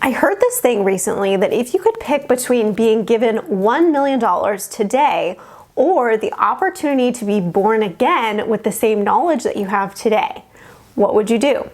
I heard this thing recently that if you could pick between being given $1 million today or the opportunity to be born again with the same knowledge that you have today, what would you do?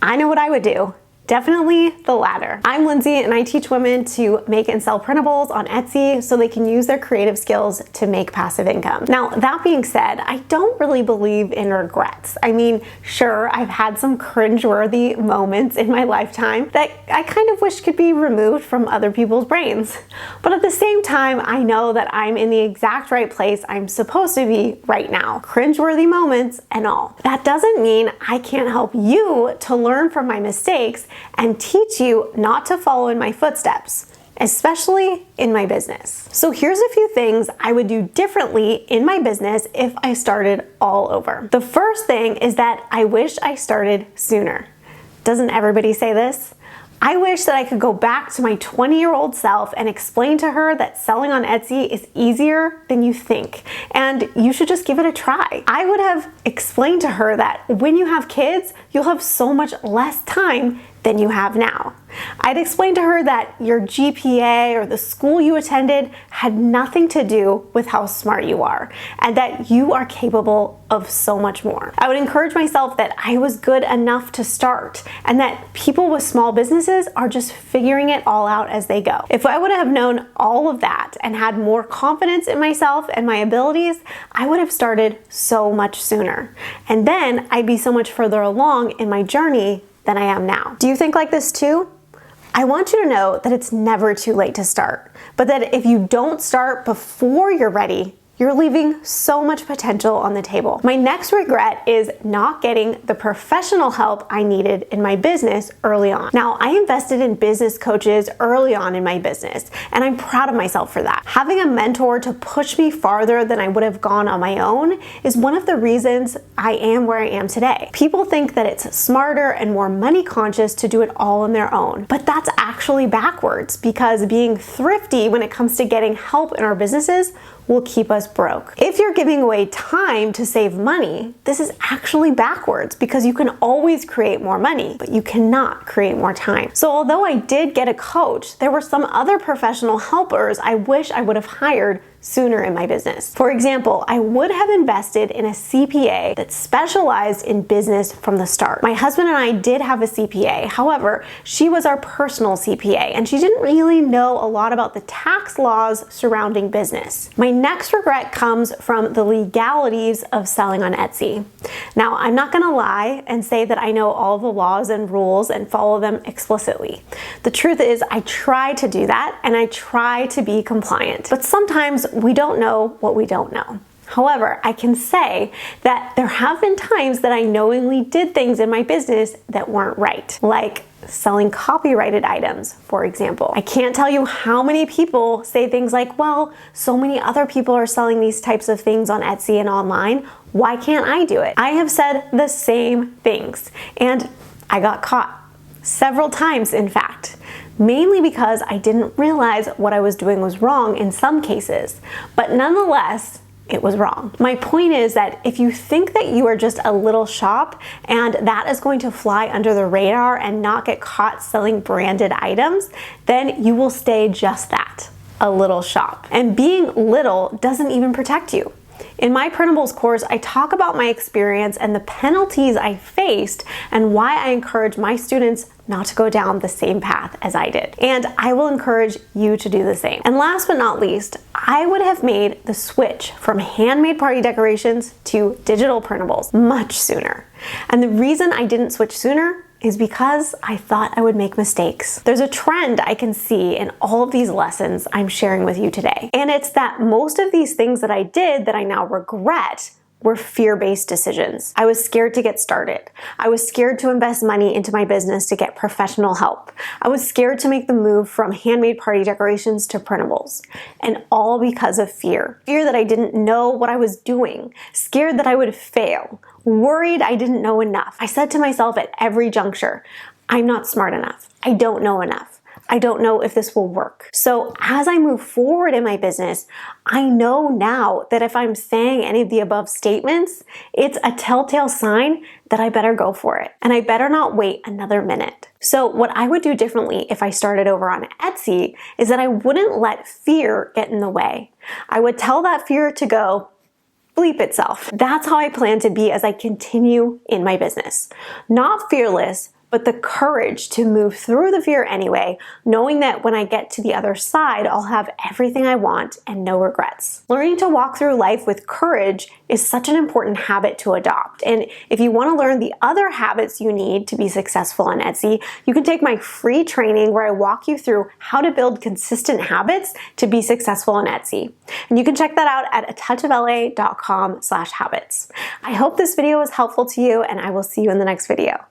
I know what I would do. Definitely the latter. I'm Lindsay and I teach women to make and sell printables on Etsy so they can use their creative skills to make passive income. Now, that being said, I don't really believe in regrets. I mean, sure, I've had some cringeworthy moments in my lifetime that I kind of wish could be removed from other people's brains. But at the same time, I know that I'm in the exact right place I'm supposed to be right now. Cringeworthy moments and all. That doesn't mean I can't help you to learn from my mistakes and teach you not to follow in my footsteps, especially in my business. So here's a few things I would do differently in my business if I started all over. The first thing is that I wish I started sooner. Doesn't everybody say this? I wish that I could go back to my 20-year-old self and explain to her that selling on Etsy is easier than you think, and you should just give it a try. I would have explained to her that when you have kids, you'll have so much less time than you have now. I'd explain to her that your GPA or the school you attended had nothing to do with how smart you are, and that you are capable of so much more. I would encourage myself that I was good enough to start, and that people with small businesses are just figuring it all out as they go. If I would have known all of that and had more confidence in myself and my abilities, I would have started so much sooner. And then I'd be so much further along in my journey than I am now. Do you think like this too? I want you to know that it's never too late to start, but that if you don't start before you're ready, you're leaving so much potential on the table. My next regret is not getting the professional help I needed in my business early on. Now, I invested in business coaches early on in my business, and I'm proud of myself for that. Having a mentor to push me farther than I would have gone on my own is one of the reasons I am where I am today. People think that it's smarter and more money conscious to do it all on their own, but that's actually backwards, because being thrifty when it comes to getting help in our businesses will keep us broke. If you're giving away time to save money, this is actually backwards, because you can always create more money, but you cannot create more time. So although I did get a coach, there were some other professional helpers I wish I would have hired sooner in my business. For example, I would have invested in a CPA that specialized in business from the start. My husband and I did have a CPA. However, she was our personal CPA, and she didn't really know a lot about the tax laws surrounding business. My next regret comes from the legalities of selling on Etsy. Now, I'm not gonna lie and say that I know all the laws and rules and follow them explicitly. The truth is, I try to do that and I try to be compliant, but sometimes we don't know what we don't know. However, I can say that there have been times that I knowingly did things in my business that weren't right, like selling copyrighted items, for example. I can't tell you how many people say things like, well, so many other people are selling these types of things on Etsy and online. Why can't I do it? I have said the same things, and I got caught several times, in fact. Mainly because I didn't realize what I was doing was wrong in some cases, but nonetheless, it was wrong. My point is that if you think that you are just a little shop and that is going to fly under the radar and not get caught selling branded items, then you will stay just that, a little shop. And being little doesn't even protect you. In my printables course, I talk about my experience and the penalties I faced and why I encourage my students not to go down the same path as I did. And I will encourage you to do the same. And last but not least, I would have made the switch from handmade party decorations to digital printables much sooner. And the reason I didn't switch sooner is because I thought I would make mistakes. There's a trend I can see in all of these lessons I'm sharing with you today. And it's that most of these things that I did that I now regret were fear-based decisions. I was scared to get started. I was scared to invest money into my business to get professional help. I was scared to make the move from handmade party decorations to printables. And all because of fear. Fear that I didn't know what I was doing. Scared that I would fail. Worried I didn't know enough. I said to myself at every juncture, I'm not smart enough. I don't know enough. I don't know if this will work. So as I move forward in my business, I know now that if I'm saying any of the above statements, it's a telltale sign that I better go for it. And I better not wait another minute. So what I would do differently if I started over on Etsy is that I wouldn't let fear get in the way. I would tell that fear to go bleep itself. That's how I plan to be as I continue in my business. Not fearless, but the courage to move through the fear anyway, knowing that when I get to the other side, I'll have everything I want and no regrets. Learning to walk through life with courage is such an important habit to adopt. And if you want to learn the other habits you need to be successful on Etsy, you can take my free training where I walk you through how to build consistent habits to be successful on Etsy. And you can check that out at atouchofla.com/habits. I hope this video was helpful to you, and I will see you in the next video.